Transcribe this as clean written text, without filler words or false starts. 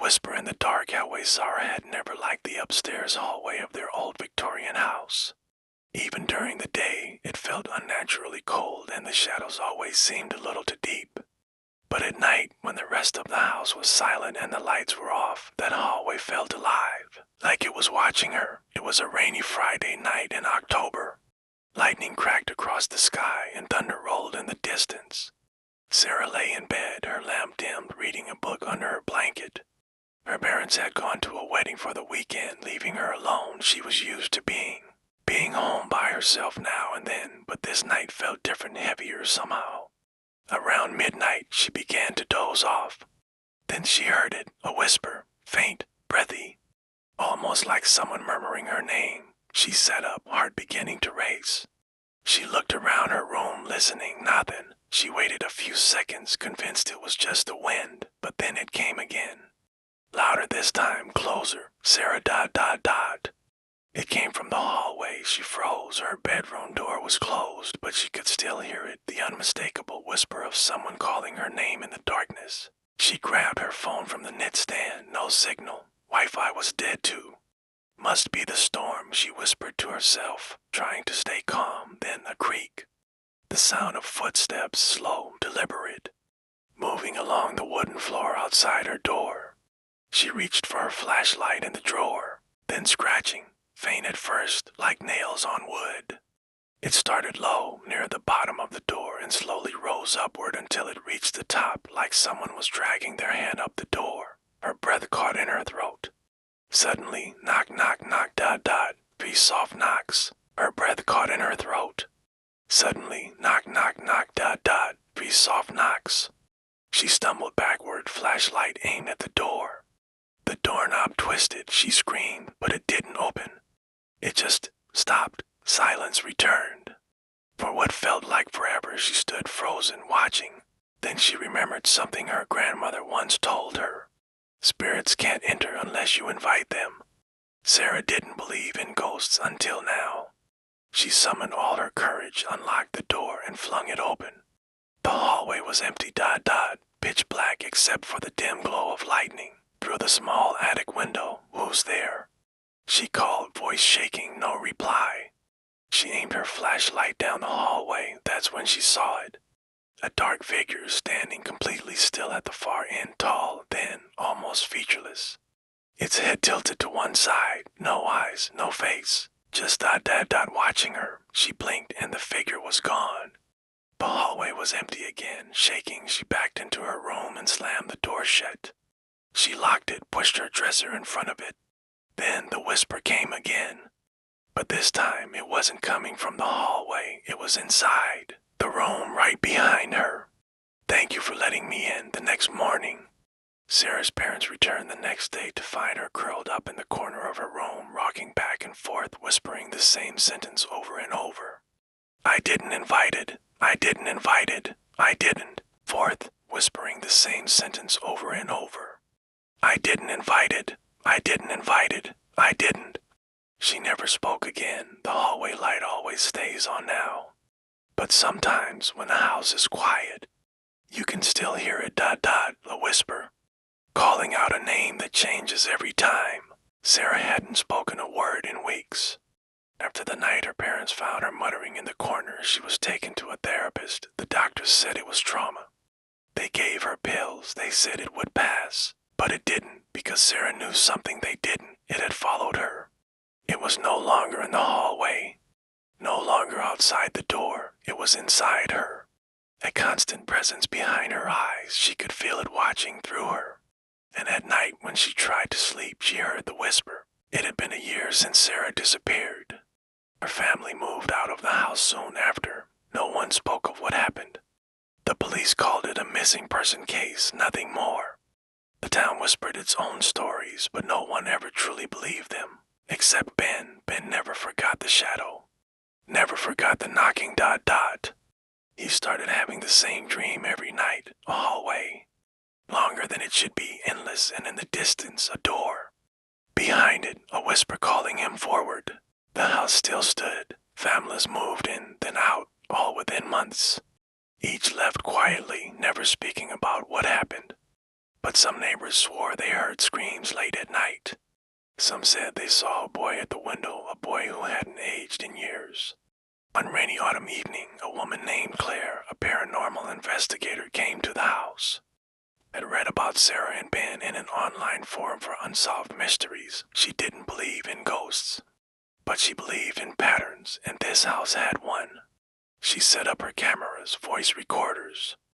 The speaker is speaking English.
whisper in the dark hallway. Sarah had never liked the upstairs hallway of their old Victorian house. Even during the day, it felt unnaturally cold and the shadows always seemed a little too deep. But at night, when the rest of the house was silent and the lights were off, that hallway felt alive, like it was watching her. It was a rainy Friday night in October. Lightning cracked across the sky and thunder rolled in the distance. Sarah lay in bed, her lamp dimmed, reading a book under her blanket. Her parents had gone to a wedding for the weekend, leaving her alone. She was used to being home by herself now and then, but this night felt different, heavier somehow. Around midnight, she began to doze off. Then she heard it, a whisper, faint, breathy, almost like someone murmuring her name. She sat up, heart beginning to race. She looked around her room, listening, nothing. She waited a few seconds, convinced it was just the wind, but then it came again. Louder this time, closer. Sarah ... It came from the hallway. She froze. Her bedroom door was closed, but she could still hear it, the unmistakable whisper of someone calling her name in the darkness. She grabbed her phone from the nightstand. No signal. Wi-Fi was dead too. Must be the storm, she whispered to herself, trying to stay calm. Then a creak. The sound of footsteps, slow, deliberate, moving along the wooden floor outside her door. She reached for her flashlight in the drawer, then scratching, faint at first, like nails on wood. It started low, near the bottom of the door, and slowly rose upward until it reached the top, like someone was dragging their hand up the door. Her breath caught in her throat. Suddenly, knock, knock, knock, ... 3 soft knocks. Her breath caught in her throat. Suddenly, knock, knock, knock, ... 3 soft knocks. She stumbled backward, flashlight aimed at the door. The doorknob twisted. She screamed, but it didn't open. It just stopped. Silence returned. For what felt like forever, she stood frozen, watching. Then she remembered something her grandmother once told her. Spirits can't enter unless you invite them. Sarah didn't believe in ghosts until now. She summoned all her courage, unlocked the door, and flung it open. The hallway was empty ... pitch black except for the dim glow of lightning. Through the small attic window, who's there? She called, voice shaking, no reply. She aimed her flashlight down the hallway. That's when she saw it. A dark figure standing completely still at the far end, tall, thin, almost featureless. Its head tilted to one side, no eyes, no face, just ... watching her. She blinked and the figure was gone. The hallway was empty again. Shaking, she backed into her room and slammed the door shut. She locked it, pushed her dresser in front of it. Then the whisper came again. But this time it wasn't coming from the hallway. It was inside, the room right behind her. Thank you for letting me in. The next morning, Sarah's parents returned the next day to find her curled up in the corner of her room, rocking back and forth, whispering the same sentence over and over. I didn't invite it. I didn't invite it. I didn't. Fourth, whispering the same sentence over and over. I didn't invite it. I didn't invite it. I didn't. She never spoke again. The hallway light always stays on now. But sometimes when the house is quiet, you can still hear it ... a whisper, calling out a name that changes every time. Sarah hadn't spoken a word in weeks. After the night her parents found her muttering in the corner, she was taken to a therapist. The doctors said it was trauma. They gave her pills. They said it would pass. But it didn't, because Sarah knew something they didn't. It had followed her. It was no longer in the hallway, no longer outside the door. It was inside her. A constant presence behind her eyes. She could feel it watching through her. And at night when she tried to sleep, she heard the whisper. It had been a year since Sarah disappeared. Her family moved out of the house soon after. No one spoke of what happened. The police called it a missing person case, nothing more. The town whispered its own stories, but no one ever truly believed them. Except Ben. Ben never forgot the shadow. Never forgot the knocking ... He started having the same dream every night, a hallway. Longer than it should be, endless, and in the distance, a door. Behind it, a whisper calling him forward. The house still stood. Families moved in, then out, all within months. Each left quietly, never speaking about what happened. but some neighbors swore they heard screams late at night. Some said they saw a boy at the window, a boy who hadn't aged in years. One rainy autumn evening, a woman named Claire, a paranormal investigator, came to the house. Had read about Sarah and Ben in an online forum for unsolved mysteries. She didn't believe in ghosts, but she believed in patterns, and this house had one. She set up her cameras, voice recorders,